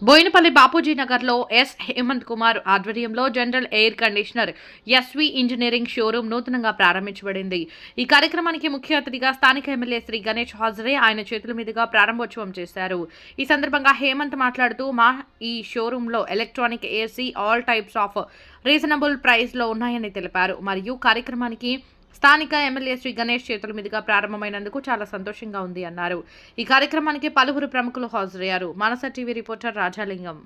బోయినపల్లి బాపూజీ నగర్లో ఎస్ హేమంత్ కుమార్ ఆధ్వర్యంలో general air conditioner SV engineering showroom నూతనంగా ప్రారంభించబడింది. ఈ కార్యక్రమానికి ముఖ్య అతిథిగా స్థానిక ఎమ్మెల్యే శ్రీ గణేష్ హాజరై ఆయన చేతుల మీదుగా ప్రారంభోత్సవం చేశారు. ఈ సందర్భంగా హేమంత్ మాట్లాడుతూ ఈ షోరూంలో electronic AC all types of reasonable price లో ఉన్నాయని తెలిపారు. మరియు కార్యక్రమానికి స్థానిక ఎమ్మెల్యే శ్రీ గణేష్ చేతుల మీదుగా ప్రారంభమైనందుకు చాలా సంతోషంగా ఉంది అన్నారు. ఈ కార్యక్రమానికి పలువురు ప్రముఖులు హాజరయ్యారు. Manasa TV reporter Rajalingam.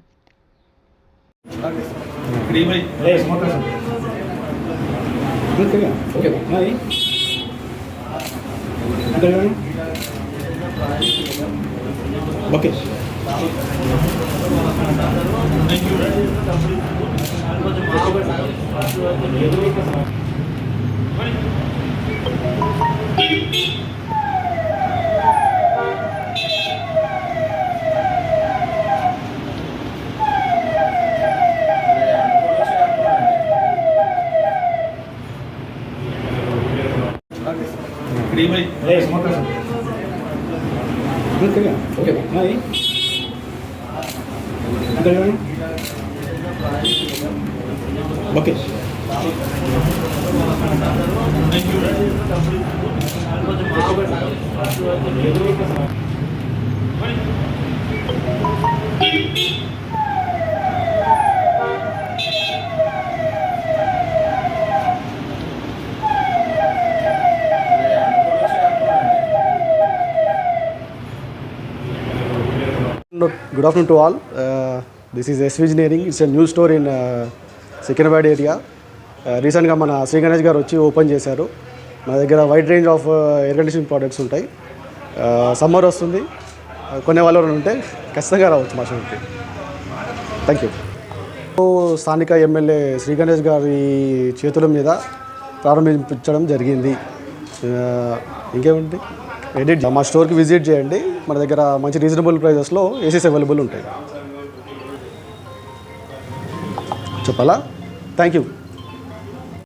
Good afternoon to all. This is SV Engineering. It's a new store in Secunderabad area. రీసెంట్గా మన శ్రీ గణేష్ గారు వచ్చి ఓపెన్ చేశారు. మన దగ్గర wide range of air conditioning products ఉంటాయి. సమ్మర్ వస్తుంది, కొనే వాళ్ళు ఉంటే ఖచ్చితంగా రావచ్చు మా షాప్కి. Thank you. స్థానిక ఎమ్మెల్యే శ్రీ గణేష్ గారి చేతుల మీద ప్రారంభించడం జరిగింది. ఇంకేముంది, ఎడిట్ మా స్టోర్కి విజిట్ చేయండి. మన దగ్గర మంచి రీజనబుల్ ప్రైజెస్లో ఏసీస్ అవైలబుల్ ఉంటాయి. చెప్పాలా? Thank you.